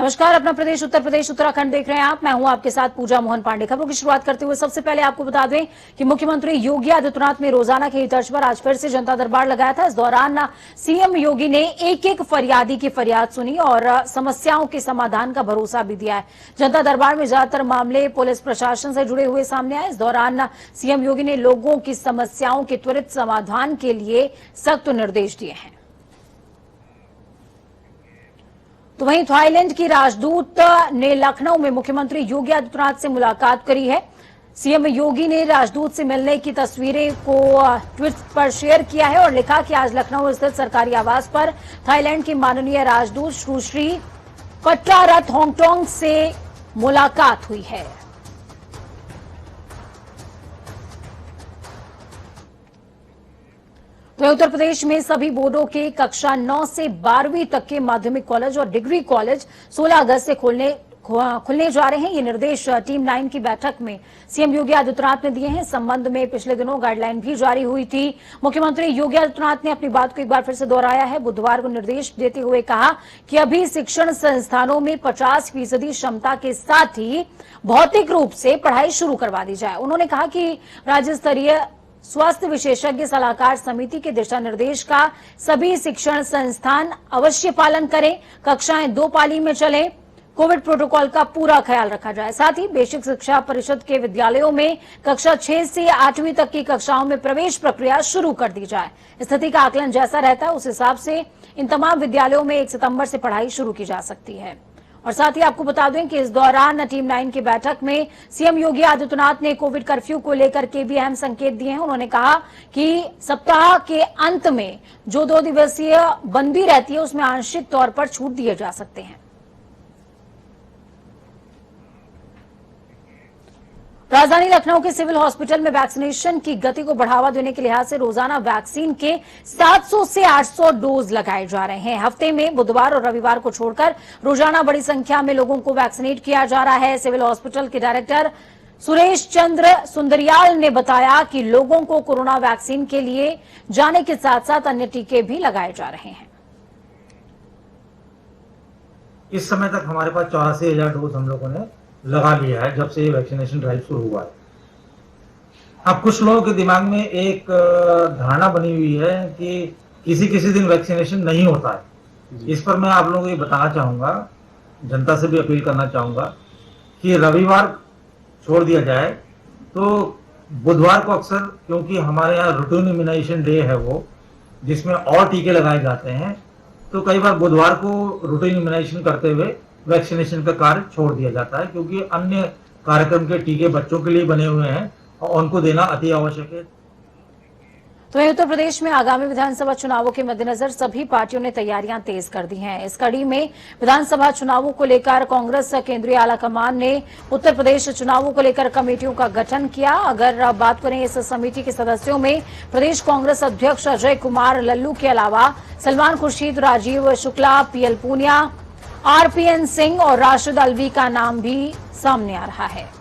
नमस्कार, अपना प्रदेश उत्तर प्रदेश उत्तराखंड देख रहे हैं आप। मैं हूं आपके साथ पूजा मोहन पांडे। खबरों की शुरुआत करते हुए सबसे पहले आपको बता दें कि मुख्यमंत्री योगी आदित्यनाथ ने रोजाना की तर्ज पर आज फिर से जनता दरबार लगाया था। इस दौरान सीएम योगी ने एक एक फरियादी की फरियाद सुनी और समस्याओं के समाधान का भरोसा भी दिया है। जनता दरबार में ज्यादातर मामले पुलिस प्रशासन से जुड़े हुए सामने आए। इस दौरान सीएम योगी ने लोगों की समस्याओं के त्वरित समाधान के लिए सख्त निर्देश दिए हैं। तो वहीं थाईलैंड की राजदूत ने लखनऊ में मुख्यमंत्री योगी आदित्यनाथ से मुलाकात करी है। सीएम योगी ने राजदूत से मिलने की तस्वीरें को ट्वीट पर शेयर किया है और लिखा कि आज लखनऊ स्थित सरकारी आवास पर थाईलैंड की माननीय राजदूत सुश्री पट्टारथोंगटोंग से मुलाकात हुई है। तो उत्तर प्रदेश में सभी बोर्डों के कक्षा 9 से 12वीं तक के माध्यमिक कॉलेज और डिग्री कॉलेज 16 अगस्त से खुलने जा रहे हैं। ये निर्देश टीम 9 की बैठक में सीएम योगी आदित्यनाथ ने दिए हैं। इस संबंध में पिछले दिनों गाइडलाइन भी जारी हुई थी। मुख्यमंत्री योगी आदित्यनाथ ने अपनी बात को एक बार फिर से दोहराया है। बुधवार को निर्देश देते हुए कहा कि अभी शिक्षण संस्थानों में 50% क्षमता के साथ ही भौतिक रूप से पढ़ाई शुरू करवा दी जाए। उन्होंने कहा कि राज्य स्तरीय स्वास्थ्य विशेषज्ञ सलाहकार समिति के दिशा निर्देश का सभी शिक्षण संस्थान अवश्य पालन करें। कक्षाएं 2 पाली में चलें। कोविड प्रोटोकॉल का पूरा ख्याल रखा जाए। साथ ही बेसिक शिक्षा परिषद के विद्यालयों में कक्षा 6 से 8वीं तक की कक्षाओं में प्रवेश प्रक्रिया शुरू कर दी जाए। स्थिति का आकलन जैसा रहता है उस हिसाब से इन तमाम विद्यालयों में 1 सितंबर से पढ़ाई शुरू की जा सकती है। और साथ ही आपको बता दें कि इस दौरान टीम 9 की बैठक में सीएम योगी आदित्यनाथ ने कोविड कर्फ्यू को लेकर के भी अहम संकेत दिए हैं। उन्होंने कहा कि सप्ताह के अंत में जो 2 दिवसीय बंदी रहती है उसमें आंशिक तौर पर छूट दिए जा सकते हैं। राजधानी लखनऊ के सिविल हॉस्पिटल में वैक्सीनेशन की गति को बढ़ावा देने के लिहाज से रोजाना वैक्सीन के 700 से 800 डोज लगाए जा रहे हैं। हफ्ते में बुधवार और रविवार को छोड़कर रोजाना बड़ी संख्या में लोगों को वैक्सीनेट किया जा रहा है। सिविल हॉस्पिटल के डायरेक्टर सुरेश चंद्र सुंदरियाल ने बताया कि लोगों को कोरोना वैक्सीन के लिए जाने के साथ साथ अन्य टीके भी लगाए जा रहे हैं। इस समय तक हमारे पास 84,000 डोज हम लोगों ने लगा लिया है जब से ये वैक्सीनेशन ड्राइव शुरू हुआ है। अब कुछ लोगों के दिमाग में एक धारणा बनी हुई है कि किसी दिन वैक्सीनेशन नहीं होता है। इस पर मैं आप लोगों को ये बताना चाहूंगा, जनता से भी अपील करना चाहूंगा कि रविवार छोड़ दिया जाए तो बुधवार को अक्सर, क्योंकि हमारे यहाँ रूटीन इम्यूनाइजेशन डे है वो, जिसमें और टीके लगाए जाते हैं, तो कई बार बुधवार को रूटीन इम्यूनाइजेशन करते हुए वैक्सीनेशन का कार्य छोड़ दिया जाता है, क्योंकि अन्य कार्यक्रम के टीके बच्चों के लिए बने हुए हैं और उनको देना अति आवश्यक है। तो उत्तर प्रदेश में आगामी विधानसभा चुनावों के मद्देनजर सभी पार्टियों ने तैयारियां तेज कर दी हैं। इस कड़ी में विधानसभा चुनावों को लेकर कांग्रेस केंद्रीय आलाकमान ने उत्तर प्रदेश चुनावों को लेकर कमेटियों का गठन किया। अगर बात करें इस समिति के सदस्यों में प्रदेश कांग्रेस अध्यक्ष अजय कुमार लल्लू के अलावा सलमान खुर्शीद, राजीव शुक्ला, पीएल पूनिया, आरपीएन सिंह और राशिद अलवी का नाम भी सामने आ रहा है।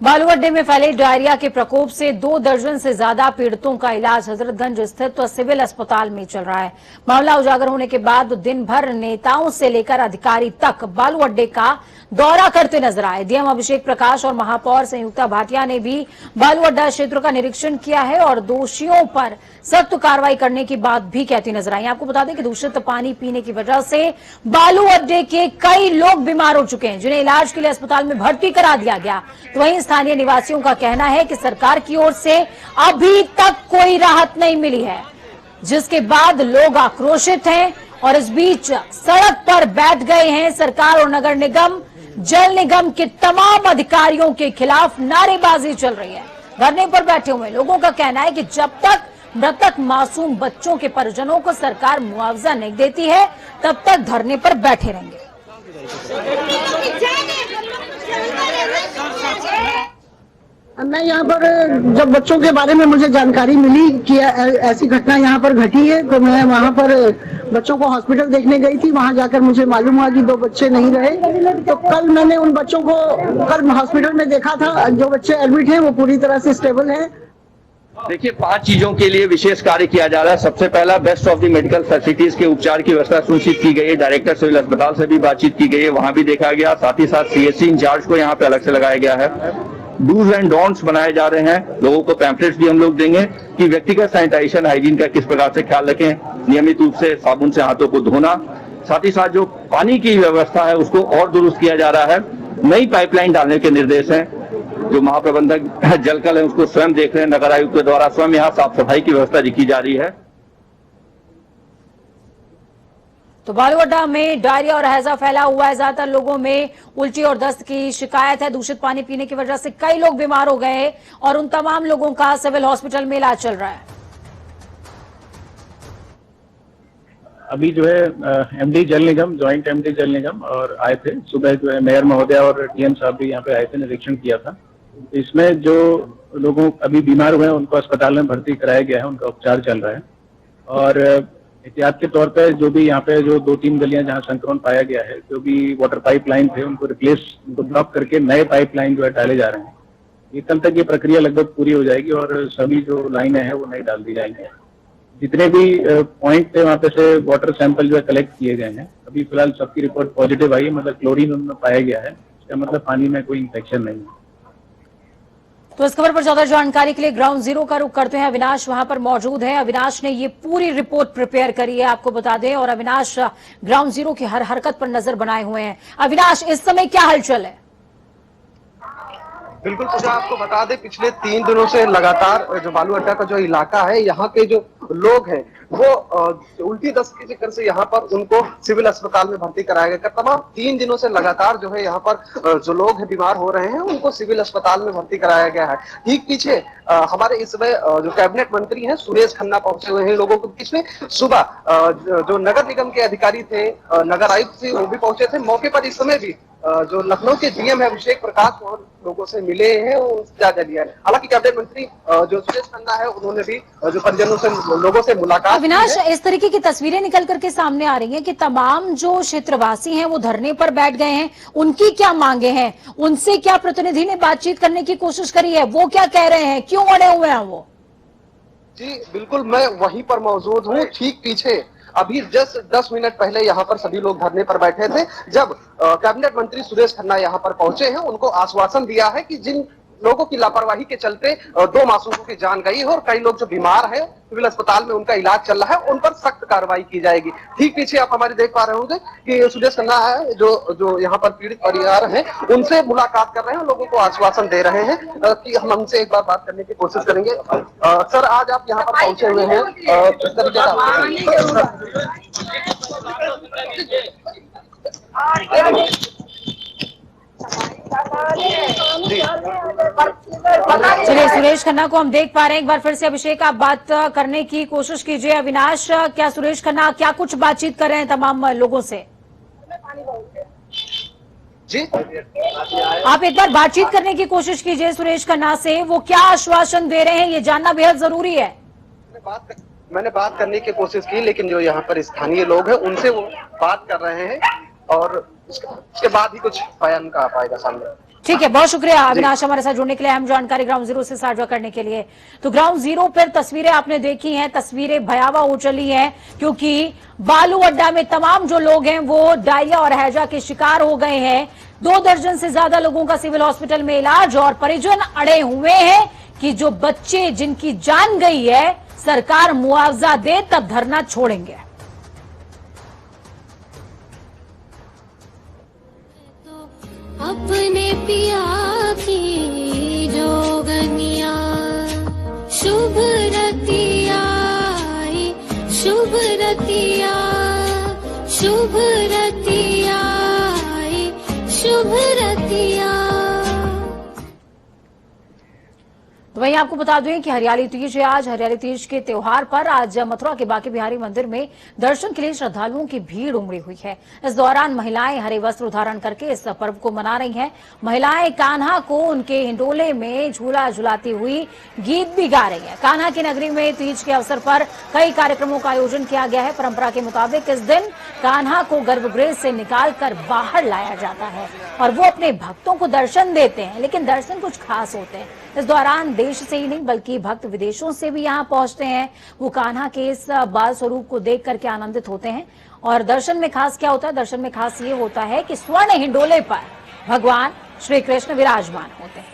बालू अड्डे में फैले डायरिया के प्रकोप से 2 दर्जन से ज्यादा पीड़ितों का इलाज हजरतगंज स्थित सिविल अस्पताल में चल रहा है। मामला उजागर होने के बाद दिन भर नेताओं से लेकर अधिकारी तक बालू अड्डे का दौरा करते नजर आए। डीएम अभिषेक प्रकाश और महापौर संयुक्ता भाटिया ने भी बालू अड्डा क्षेत्र का निरीक्षण किया है और दोषियों पर सख्त कार्रवाई करने की बात भी कहती नजर आई। आपको बता दें कि दूषित पानी पीने की वजह से बालू अड्डे के कई लोग बीमार हो चुके हैं, जिन्हें इलाज के लिए अस्पताल में भर्ती करा दिया गया। तो वहीं स्थानीय निवासियों का कहना है कि सरकार की ओर से अभी तक कोई राहत नहीं मिली है, जिसके बाद लोग आक्रोशित हैं और इस बीच सड़क पर बैठ गए हैं। सरकार और नगर निगम, जल निगम के तमाम अधिकारियों के खिलाफ नारेबाजी चल रही है। धरने पर बैठे हुए लोगों का कहना है कि जब तक मृतक मासूम बच्चों के परिजनों को सरकार मुआवजा नहीं देती है तब तक धरने पर बैठे रहेंगे। मैं यहाँ पर जब बच्चों के बारे में मुझे जानकारी मिली कि ऐसी घटना यहाँ पर घटी है तो मैं वहाँ पर बच्चों को हॉस्पिटल देखने गई थी। वहाँ जाकर मुझे मालूम हुआ कि 2 बच्चे नहीं रहे। तो कल मैंने उन बच्चों को कल हॉस्पिटल में देखा था। जो बच्चे एडमिट हैं वो पूरी तरह से स्टेबल हैं। देखिए 5 चीजों के लिए विशेष कार्य किया जा रहा है। सबसे पहला best of the medical facilities के उपचार की व्यवस्था सुनिश्चित की गई है। डायरेक्टर सिविल अस्पताल से भी बातचीत की गई है, वहां भी देखा गया। साथ ही साथ सीएचसी इंचार्ज को यहाँ पे अलग से लगाया गया है। डूज एंड डोंट्स बनाए जा रहे हैं। लोगों को पैम्पलेट्स भी हम लोग देंगे कि व्यक्तिगत सैनिटाइजेशन हाइजीन का किस प्रकार से ख्याल रखें, नियमित रूप से साबुन से हाथों को धोना। साथ ही साथ जो पानी की व्यवस्था है उसको और दुरुस्त किया जा रहा है। नई पाइपलाइन डालने के निर्देश हैं। जो महाप्रबंधक जलकल है उसको स्वयं देख रहे हैं। नगर आयुक्त के द्वारा स्वयं यहाँ साफ सफाई की व्यवस्था की जा रही है। तो बालू अड्डा में डायरिया और हैजा फैला हुआ है। ज्यादातर लोगों में उल्टी और दस्त की शिकायत है। दूषित पानी पीने की वजह से कई लोग बीमार हो गए हैं और उन तमाम लोगों का सिविल हॉस्पिटल में इलाज चल रहा है। अभी जो है एमडी जल निगम, ज्वाइंट एमडी जल निगम और आए थे। सुबह जो है मेयर महोदय और टीएम साहब भी यहाँ पे आए थे, निरीक्षण किया था। इसमें जो लोगों अभी बीमार हुए हैं उनको अस्पताल में भर्ती कराया गया है, उनका उपचार चल रहा है। और एहतियात के तौर पे जो भी यहाँ पे जो 2-3 गलियां जहाँ संक्रमण पाया गया है, जो भी वाटर पाइप लाइन थे उनको उनको ब्लॉक करके नए पाइप लाइन जो है डाले जा रहे हैं। ये कल तक ये प्रक्रिया लगभग पूरी हो जाएगी और सभी जो लाइनें हैं वो नई डाल दी जाएंगी। जितने भी पॉइंट थे वहाँ पे से वाटर सैंपल जो है कलेक्ट किए गए हैं। अभी फिलहाल सबकी रिपोर्ट पॉजिटिव आई है, मतलब क्लोरीन उनमें पाया गया है। इसका मतलब पानी में कोई इन्फेक्शन नहीं है। तो इस खबर पर ज्यादा जानकारी के लिए ग्राउंड जीरो का रुख करते हैं। अविनाश वहां पर मौजूद है। अविनाश ने ये पूरी रिपोर्ट प्रिपेयर करी है, आपको बता दें। और अविनाश ग्राउंड जीरो की हर हरकत पर नजर बनाए हुए हैं। अविनाश, इस समय क्या हलचल है? बिल्कुल पूजा, आपको बता दें पिछले 3 दिनों से लगातार जो बालू अड्डा का जो इलाका है, यहाँ के जो लोग हैं वो उल्टी दस्त के जिक्र से यहाँ पर उनको सिविल अस्पताल में भर्ती कराया गया। तमाम 3 दिनों से लगातार जो है यहाँ पर जो लोग हैं बीमार हो रहे हैं उनको सिविल अस्पताल में भर्ती कराया गया है। ठीक पीछे हमारे इस समय जो कैबिनेट मंत्री हैं सुरेश खन्ना पहुंचे हुए हैं लोगों के बीच में। सुबह जो नगर निगम के अधिकारी थे, नगर आयुक्त थे, वो भी पहुंचे थे मौके पर। इस समय भी जो लखनऊ के डीएम है अभिषेक प्रकाश और लोगों से मिले हैं, उनसे जायजा लिया है। हालांकि कैबिनेट मंत्री जो सुरेश खन्ना है उन्होंने भी जो परिजनों से, लोगों से मुलाकात। अविनाश, इस तरीके की तस्वीरें निकल करके सामने आ रही हैं कि तमाम जो क्षेत्रवासी हैं वो धरने पर बैठ गए हैं। उनकी क्या मांगे हैं? उनसे क्या प्रतिनिधि ने बातचीत करने की कोशिश करी है? वो क्या कह रहे हैं? क्यों अड़े हुए हैं वो? जी बिल्कुल, मैं वहीं पर मौजूद हूँ। ठीक पीछे अभी जस्ट 10 मिनट पहले यहाँ पर सभी लोग धरने पर बैठे थे। जब कैबिनेट मंत्री सुरेश खन्ना यहाँ पर पहुंचे हैं, उनको आश्वासन दिया है कि जिन लोगों की लापरवाही के चलते 2 मासूमों की जान गई है और कई लोग जो बीमार हैं सिविल अस्पताल में उनका इलाज चल रहा है, उन पर सख्त कार्रवाई की जाएगी। ठीक पीछे आप हमारे देख पा रहे होंगे कि सुरेश खन्ना है जो यहाँ पर पीड़ित परिवार हैं उनसे मुलाकात कर रहे हैं, लोगों को आश्वासन दे रहे हैं कि हम उनसे एक बार बात करने की कोशिश करेंगे। सर, आज आप यहाँ पर पहुंचे हुए हैं, किस तरीके चलिए, सुरेश खन्ना को हम देख पा रहे हैं। एक बार फिर से अभिषेक, आप बात करने की कोशिश कीजिए। अविनाश, क्या सुरेश खन्ना क्या कुछ बातचीत कर रहे हैं तमाम लोगों से? जी, आप एक बार बातचीत करने की कोशिश कीजिए सुरेश खन्ना से। वो क्या आश्वासन दे रहे हैं ये जानना बेहद जरूरी है। मैंने बात करने की कोशिश की, लेकिन जो यहाँ पर स्थानीय लोग हैं उनसे वो बात कर रहे हैं और उसके बाद ही कुछ बयान का पाएगा सामने। ठीक है, बहुत शुक्रिया अविनाश हमारे साथ जुड़ने के लिए, अहम जानकारी ग्राउंड जीरो से साझा करने के लिए। तो ग्राउंड जीरो पर तस्वीरें आपने देखी हैं, तस्वीरें भयावह हो चली हैं क्योंकि बालू अड्डा में तमाम जो लोग हैं वो डायरिया और हैजा के शिकार हो गए हैं। 2 दर्जन से ज्यादा लोगों का सिविल हॉस्पिटल में इलाज और परिजन अड़े हुए हैं कि जो बच्चे जिनकी जान गई है सरकार मुआवजा दे तब धरना छोड़ेंगे। अपने पिया की जोगनिया शुभ रतिया, शुभ रतिया, शुभ रतिया, शुभ रतिया। तो वहीं आपको बता दें कि हरियाली तीज है आज। हरियाली तीज के त्योहार पर आज मथुरा के बांके बिहारी मंदिर में दर्शन के लिए श्रद्धालुओं की भीड़ उमड़ी हुई है। इस दौरान महिलाएं हरे वस्त्र धारण करके इस पर्व को मना रही हैं। महिलाएं कान्हा को उनके हिंडोले में झूला झुलाती हुई गीत भी गा रही हैं। कान्हा की नगरी में तीज के अवसर पर कई कार्यक्रमों का आयोजन किया गया है। परंपरा के मुताबिक इस दिन कान्हा को गर्भगृह से निकालकर बाहर लाया जाता है और वो अपने भक्तों को दर्शन देते हैं, लेकिन दर्शन कुछ खास होते हैं। इस दौरान देश से ही नहीं बल्कि भक्त विदेशों से भी यहाँ पहुंचते हैं। वो कान्हा के इस बाल स्वरूप को देख करके आनंदित होते हैं। और दर्शन में खास क्या होता है? दर्शन में खास ये होता है कि स्वर्ण हिंडोले पर भगवान श्री कृष्ण विराजमान होते हैं।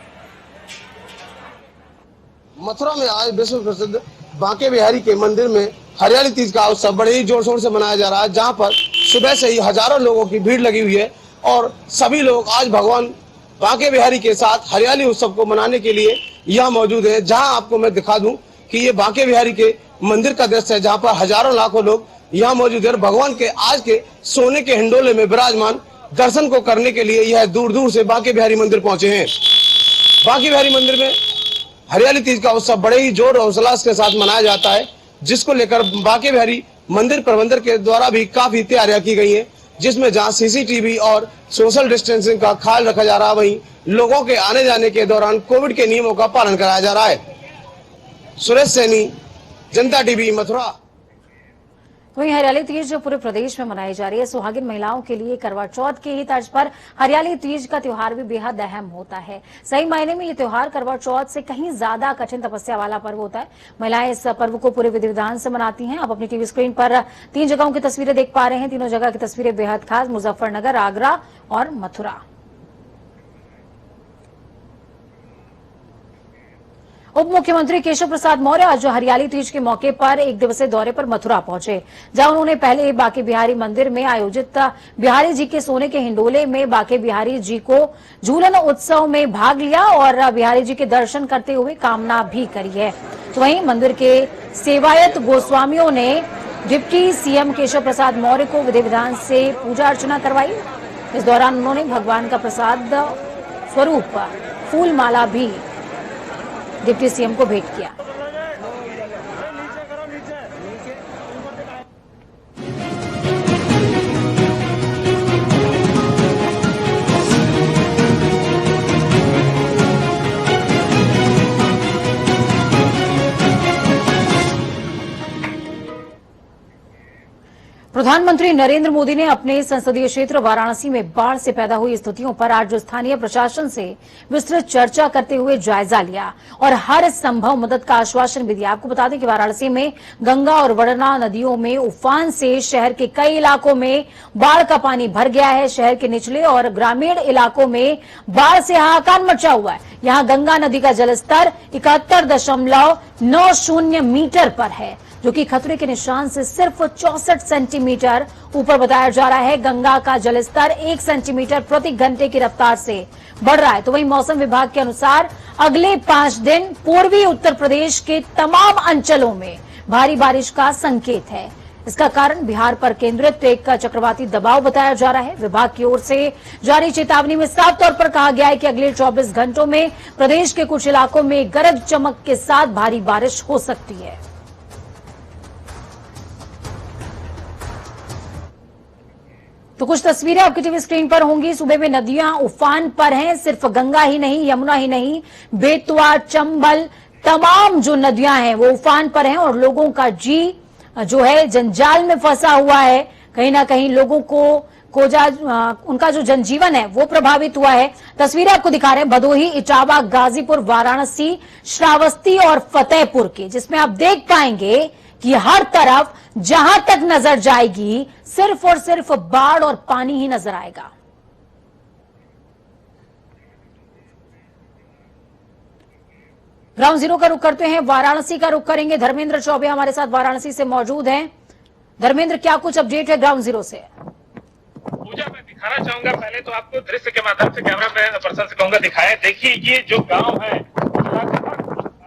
मथुरा में आज विश्व प्रसिद्ध बांके बिहारी के मंदिर में हरियाली तीज का उत्सव बड़े ही जोर शोर से मनाया जा रहा है, जहां पर सुबह से ही हजारों लोगों की भीड़ लगी हुई है और सभी लोग आज भगवान बांके बिहारी के साथ हरियाली उत्सव को मनाने के लिए यहाँ मौजूद है। जहां आपको मैं दिखा दूं कि ये बांके बिहारी के मंदिर का दृश्य है, जहां पर हजारों लाखों लोग यहाँ मौजूद है। भगवान के आज के सोने के हिंडोले में विराजमान दर्शन को करने के लिए यह दूर दूर से बांके बिहारी मंदिर पहुंचे हैं। बांके बिहारी मंदिर में हरियाली तीज का उत्सव बड़े ही जोर और उल्लास के साथ मनाया जाता है, जिसको लेकर बांके बिहारी मंदिर प्रबंधन के द्वारा भी काफी तैयारियां की गई हैं, जिसमें जहां सीसीटीवी और सोशल डिस्टेंसिंग का ख्याल रखा जा रहा है, वहीं लोगों के आने जाने के दौरान कोविड के नियमों का पालन कराया जा रहा है। सुरेश सैनी, जनता टीवी, मथुरा। वहीं हरियाली तीज जो पूरे प्रदेश में मनाई जा रही है। सुहागिन महिलाओं के लिए करवा चौथ की ही तर्ज पर हरियाली तीज का त्योहार भी बेहद अहम होता है। सही मायने में ये त्योहार करवा चौथ से कहीं ज्यादा कठिन तपस्या वाला पर्व होता है। महिलाएं इस पर्व को पूरे विधि विधान से मनाती हैं। आप अपनी टीवी स्क्रीन पर 3 जगहों की तस्वीरें देख पा रहे हैं। तीनों जगह की तस्वीरें बेहद खास, मुजफ्फरनगर, आगरा और मथुरा। उप मुख्यमंत्री केशव प्रसाद मौर्य आज हरियाली तीज के मौके पर 1 दिवसीय दौरे पर मथुरा पहुंचे, जहां उन्होंने पहले बांके बिहारी मंदिर में आयोजित बिहारी जी के सोने के हिंडोले में बांके बिहारी जी को झूलन उत्सव में भाग लिया और बिहारी जी के दर्शन करते हुए कामना भी करी है। तो वहीं मंदिर के सेवायत गोस्वामियों ने डिप्टी सीएम केशव प्रसाद मौर्य को विधि विधान से पूजा अर्चना करवाई। इस दौरान उन्होंने भगवान का प्रसाद स्वरूप फूल माला भी डिप्टी सीएम को भेंट किया। प्रधानमंत्री नरेंद्र मोदी ने अपने संसदीय क्षेत्र वाराणसी में बाढ़ से पैदा हुई स्थितियों पर आज स्थानीय प्रशासन से विस्तृत चर्चा करते हुए जायजा लिया और हर संभव मदद का आश्वासन भी दिया। आपको बता दें कि वाराणसी में गंगा और वरना नदियों में उफान से शहर के कई इलाकों में बाढ़ का पानी भर गया है। शहर के निचले और ग्रामीण इलाकों में बाढ़ से हाहाकार मचा हुआ है। यहाँ गंगा नदी का जलस्तर 71.90 मीटर पर है, जो कि खतरे के निशान से सिर्फ 64 सेंटीमीटर ऊपर बताया जा रहा है। गंगा का जलस्तर 1 सेंटीमीटर प्रति घंटे की रफ्तार से बढ़ रहा है। तो वहीं मौसम विभाग के अनुसार अगले 5 दिन पूर्वी उत्तर प्रदेश के तमाम अंचलों में भारी बारिश का संकेत है। इसका कारण बिहार पर केंद्रित एक चक्रवाती दबाव बताया जा रहा है। विभाग की ओर से जारी चेतावनी में साफ तौर पर कहा गया है कि अगले 24 घंटों में प्रदेश के कुछ इलाकों में गरज चमक के साथ भारी बारिश हो सकती है। तो कुछ तस्वीरें आपकी टीवी स्क्रीन पर होंगी। सुबह में नदियां उफान पर हैं। सिर्फ गंगा ही नहीं, यमुना ही नहीं, बेतवा, चंबल, तमाम जो नदियां हैं वो उफान पर हैं और लोगों का जी जो है जंजाल में फंसा हुआ है। कहीं ना कहीं लोगों को उनका जो जनजीवन है वो प्रभावित हुआ है। तस्वीरें आपको दिखा रहे हैं भदोही, इटावा, गाजीपुर, वाराणसी, श्रावस्ती और फतेहपुर की, जिसमें आप देख पाएंगे कि हर तरफ जहां तक नजर जाएगी सिर्फ और सिर्फ बाढ़ और पानी ही नजर आएगा। ग्राउंड जीरो का रुख करते हैं, वाराणसी का रुख करेंगे। धर्मेंद्र चौबे हमारे साथ वाराणसी से मौजूद हैं। धर्मेंद्र, क्या कुछ अपडेट है ग्राउंड जीरो से? पूजा मैं दिखाना चाहूंगा, पहले तो आपको दृश्य के माध्यम से कैमरा मैन पर्सन से कहूंगा दिखाएं। देखिए ये जो गांव है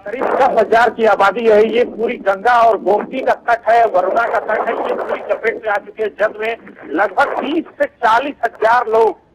करीब 10,000 की आबादी है। ये पूरी गंगा और गोमती का तट है, वरुणा का तट है, ये पूरी चपेट में आ चुके हैं। जल में लगभग 30 से 40 हजार लोग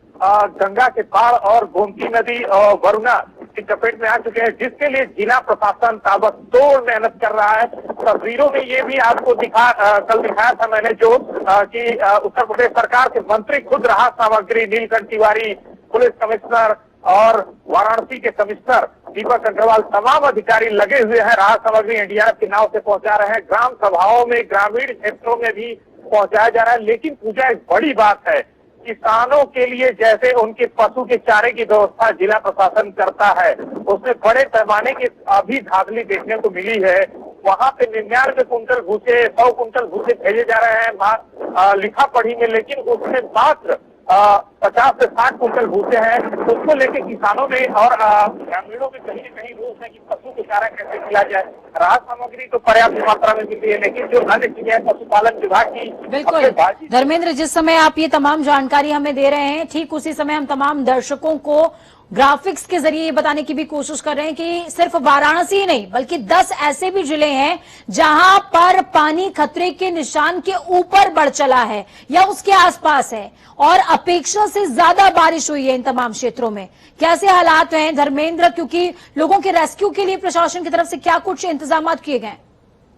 गंगा के पार और गोमती नदी और वरुणा की चपेट में आ चुके हैं, जिसके लिए जिला प्रशासन ताबड़तोड़ मेहनत कर रहा है। तस्वीरों में ये भी आपको कल दिखाया था मैंने जो कि उत्तर प्रदेश सरकार के मंत्री खुद राहत सामग्री नीलकंठ तिवारी, पुलिस कमिश्नर और वाराणसी के कमिश्नर दीपक अग्रवाल, तमाम अधिकारी लगे हुए हैं। राहत सामग्री एनडीआरएफ की नाव से पहुंचा रहे हैं। ग्राम सभाओं में, ग्रामीण क्षेत्रों में भी पहुंचाया जा रहा है। लेकिन पूजा एक बड़ी बात है, किसानों के लिए जैसे उनके पशु के चारे की व्यवस्था जिला प्रशासन करता है, उसमें बड़े पैमाने की अभी धांधली देखने को मिली है। वहां पे 99 कुंटल भूसे, 100 कुंटल भूसे भेजे जा रहे हैं लिखा पढ़ी में, लेकिन उसमें मात्र 50 से 60 कुंटल भूसे हैं। उसको लेकर किसानों में और ग्रामीणों में कहीं न कहीं रोष है कि पशु को चारा कैसे खिलाया जाए। राहत सामग्री तो पर्याप्त मात्रा में मिलती है, लेकिन जो अन्य चीजें पशुपालन विभाग की। बिल्कुल धर्मेंद्र, जिस समय आप ये तमाम जानकारी हमें दे रहे हैं, ठीक उसी समय हम तमाम दर्शकों को ग्राफिक्स के जरिए ये बताने की भी कोशिश कर रहे हैं कि सिर्फ वाराणसी ही नहीं बल्कि 10 ऐसे भी जिले हैं जहां पर पानी खतरे के निशान के ऊपर बढ़ चला है या उसके आसपास है और अपेक्षा से ज्यादा बारिश हुई है इन तमाम क्षेत्रों में। कैसे हालात हैं धर्मेंद्र, क्योंकि लोगों के रेस्क्यू के लिए प्रशासन की तरफ से क्या कुछ इंतजाम किए गए?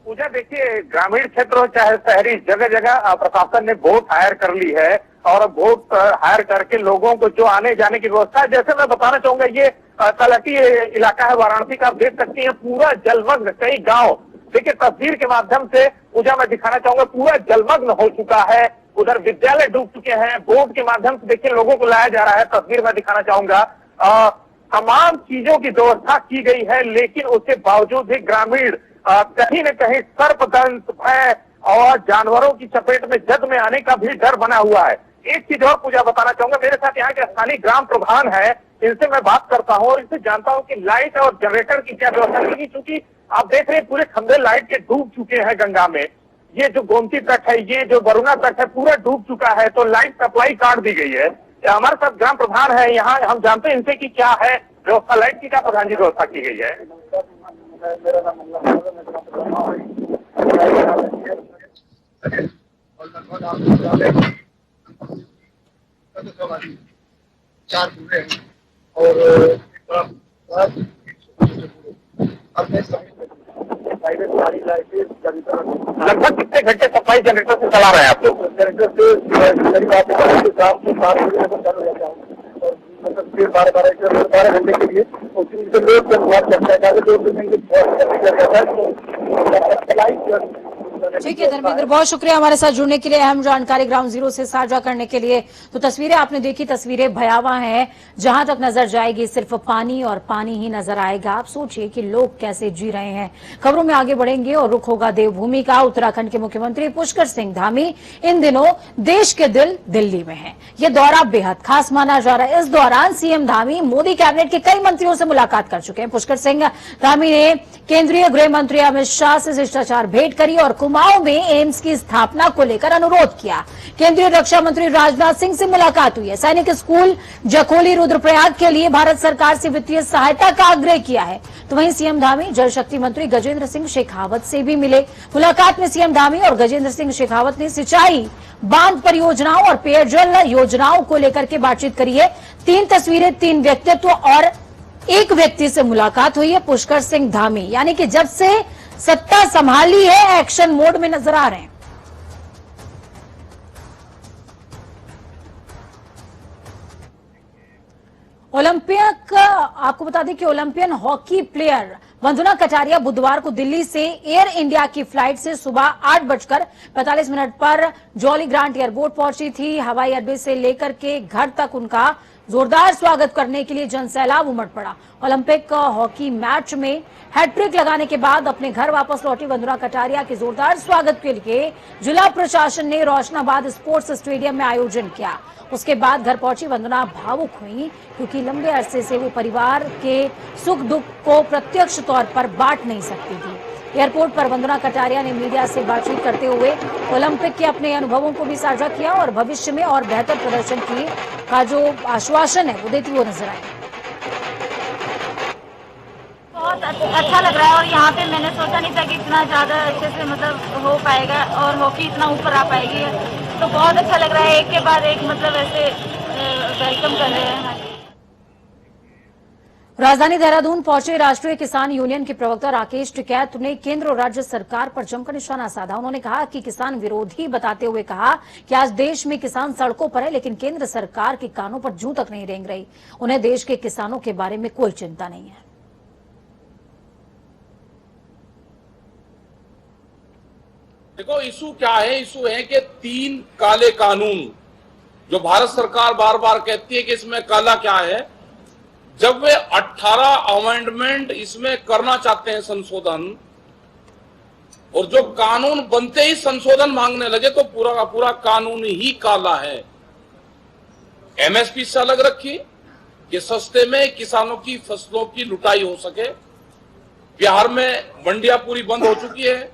पूजा देखिए, ग्रामीण क्षेत्र हो चाहे शहरी, जगह जगह प्रशासन ने बोट हायर कर ली है और बोट हायर करके लोगों को जो आने जाने की व्यवस्था है। जैसे मैं बताना चाहूंगा, ये तलहटी इलाका है वाराणसी का, आप देख सकती हैं पूरा जलमग्न, कई गांव देखिए तस्वीर के माध्यम से पूजा मैं दिखाना चाहूंगा, पूरा जलमग्न हो चुका है। उधर विद्यालय डूब चुके हैं। बोट के माध्यम से देखिए लोगों को लाया जा रहा है। तस्वीर मैं दिखाना चाहूंगा, तमाम चीजों की व्यवस्था की गई है, लेकिन उसके बावजूद भी ग्रामीण कहीं न कहीं सर्पदंश, भय और जानवरों की चपेट में जद में आने का भी डर बना हुआ है। एक चीज और पूजा बताना चाहूंगा, मेरे साथ यहाँ के स्थानीय ग्राम प्रधान है, इनसे मैं बात करता हूँ और इनसे जानता हूँ कि लाइट और जनरेटर की क्या व्यवस्था की, क्योंकि आप देख रहे हैं पूरे खंभे लाइट के डूब चुके हैं गंगा में। ये जो गोमती तट है, ये जो वरुणा तट है, पूरा डूब चुका है, तो लाइट सप्लाई काट दी गई है। हमारे साथ ग्राम प्रधान है यहाँ, हम जानते हैं इनसे कि क्या है व्यवस्था, लाइट की क्या प्रधान जी व्यवस्था की गई है? मेरा नाम चार पूरे हैं और लगभग कितने घंटे सफाई जनरेटर से चला रहे हैं आप लोग? जनरेटर से करीब आप 7 से 7 बजे तक चालू रहता हूँ और मतलब फिर 12 घंटे के लिए लोग ठीक है धर्मेंद्र, बहुत शुक्रिया हमारे साथ जुड़ने के लिए, अहम जानकारी ग्राउंड जीरो से साझा करने के लिए। तो तस्वीरें आपने देखी, तस्वीरें भयावह हैं। जहां तक नजर जाएगी सिर्फ पानी और पानी ही नजर आएगा। आप सोचिए कि लोग कैसे जी रहे हैं। खबरों में आगे बढ़ेंगे और रुख होगा देवभूमि का। उत्तराखंड के मुख्यमंत्री पुष्कर सिंह धामी इन दिनों देश के दिल दिल्ली में है। यह दौरा बेहद खास माना जा रहा है। इस दौरान सीएम धामी मोदी कैबिनेट के कई मंत्रियों से मुलाकात कर चुके हैं। पुष्कर सिंह धामी ने केंद्रीय गृह मंत्री अमित शाह से शिष्टाचार भेंट करी और कुमाऊं में एम्स की स्थापना को लेकर अनुरोध किया। केंद्रीय रक्षा मंत्री राजनाथ सिंह से मुलाकात हुई है। सैनिक स्कूल जखोली रुद्रप्रयाग के लिए भारत सरकार से वित्तीय सहायता का आग्रह किया है। तो वहीं सीएम धामी जल शक्ति मंत्री गजेंद्र सिंह शेखावत से भी मिले। मुलाकात में सीएम धामी और गजेंद्र सिंह शेखावत ने सिंचाई, बांध परियोजनाओं और पेयजल योजनाओं को लेकर के बातचीत करी है। 3 तस्वीरें, 3 व्यक्तित्व और एक व्यक्ति से मुलाकात हुई है। पुष्कर सिंह धामी यानी कि जब से सत्ता संभाली है एक्शन मोड में नजर आ रहे हैं। आपको बता दें कि Olympian hockey player Vandana Kataria बुधवार को दिल्ली से एयर इंडिया की फ्लाइट से सुबह 8:45 पर जॉली ग्रांट एयरपोर्ट पहुंची थी। हवाई अड्डे से लेकर के घर तक उनका जोरदार स्वागत करने के लिए जनसैलाब उमड़ पड़ा। ओलंपिक हॉकी मैच में हैट्रिक लगाने के बाद अपने घर वापस लौटी वंदना कटारिया के जोरदार स्वागत के लिए जिला प्रशासन ने रोशनाबाद स्पोर्ट्स स्टेडियम में आयोजन किया। उसके बाद घर पहुंची वंदना भावुक हुई, क्योंकि लंबे अरसे से वो परिवार के सुख दुख को प्रत्यक्ष तौर पर बांट नहीं सकती थी। एयरपोर्ट पर वंदना कटारिया ने मीडिया से बातचीत करते हुए ओलंपिक के अपने अनुभवों को भी साझा किया और भविष्य में और बेहतर प्रदर्शन की का जो आश्वासन है वो देती हुई नजर आई। बहुत अच्छा लग रहा है और यहाँ पे मैंने सोचा नहीं था कि इतना ज्यादा अच्छे से मतलब हो पाएगा और हॉकी इतना ऊपर आ पाएगी, तो बहुत अच्छा लग रहा है। एक के बाद एक मतलब ऐसे वेलकम कर रहे हैं। राजधानी देहरादून पहुंचे राष्ट्रीय किसान यूनियन के प्रवक्ता राकेश टिकैत ने केंद्र और राज्य सरकार पर जमकर निशाना साधा। उन्होंने कहा कि किसान विरोधी बताते हुए कहा कि आज देश में किसान सड़कों पर है, लेकिन केंद्र सरकार के कानों पर जूं तक नहीं रेंग रही। उन्हें देश के किसानों के बारे में कोई चिंता नहीं है। देखो, इशू क्या है? इशू है कि 3 काले कानून जो भारत सरकार बार बार कहती है कि इसमें काला क्या है, जब वे 18 अमेंडमेंट इसमें करना चाहते हैं संशोधन, और जो कानून बनते ही संशोधन मांगने लगे तो पूरा का पूरा कानून ही काला है। एमएसपी से अलग रखी कि सस्ते में किसानों की फसलों की लुटाई हो सके। बिहार में मंडियां पूरी बंद हो चुकी है।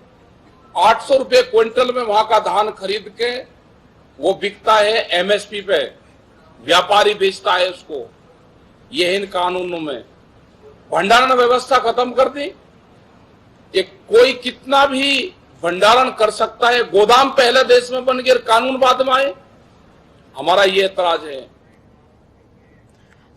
800 रुपए क्विंटल में वहां का धान खरीद के वो बिकता है एमएसपी पे, व्यापारी बेचता है उसको। ये इन कानूनों में भंडारण व्यवस्था खत्म कर दी कि कोई कितना भी भंडारण कर सकता है। गोदाम पहले देश में बन गए, कानून बाद में आए। हमारा ये एतराज है।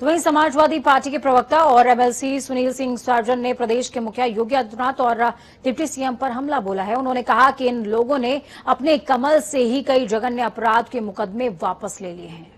तो वहीं समाजवादी पार्टी के प्रवक्ता और एमएलसी सुनील सिंह सर्जन ने प्रदेश के मुखिया योगी आदित्यनाथ और डिप्टी सीएम पर हमला बोला है। उन्होंने कहा कि इन लोगों ने अपने कमल से ही कई जघन्य अपराध के मुकदमे वापस ले लिए हैं।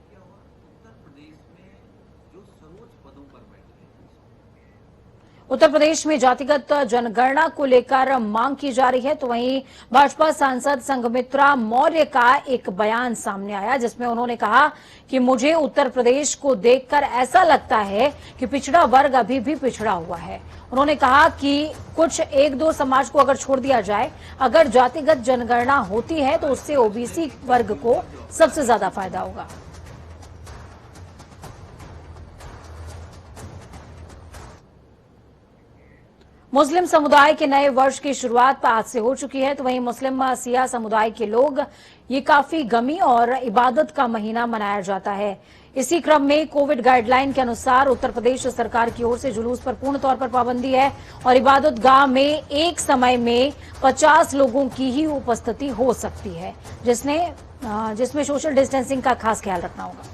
उत्तर प्रदेश में जातिगत जनगणना को लेकर मांग की जा रही है। तो वहीं भाजपा सांसद संघमित्रा मौर्य का एक बयान सामने आया, जिसमें उन्होंने कहा कि मुझे उत्तर प्रदेश को देखकर ऐसा लगता है कि पिछड़ा वर्ग अभी भी पिछड़ा हुआ है। उन्होंने कहा कि कुछ 1-2 समाज को अगर छोड़ दिया जाए, अगर जातिगत जनगणना होती है तो उससे ओबीसी वर्ग को सबसे ज्यादा फायदा होगा। मुस्लिम समुदाय के नए वर्ष की शुरुआत आज से हो चुकी है। तो वहीं मुस्लिम सिया समुदाय के लोग ये काफी गमी और इबादत का महीना मनाया जाता है। इसी क्रम में कोविड गाइडलाइन के अनुसार उत्तर प्रदेश सरकार की ओर से जुलूस पर पूर्ण तौर पर पाबंदी है और इबादत गाह में एक समय में 50 लोगों की ही उपस्थिति हो सकती है, जिसमें सोशल डिस्टेंसिंग का खास ख्याल रखना होगा।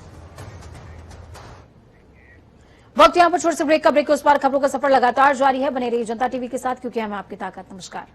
वक्त यहाँ पर छोटे से ब्रेक का। ब्रेक के उस पार खबरों का सफर लगातार जारी है। बने रहिए जनता टीवी के साथ, क्योंकि हम आपकी ताकत। नमस्कार।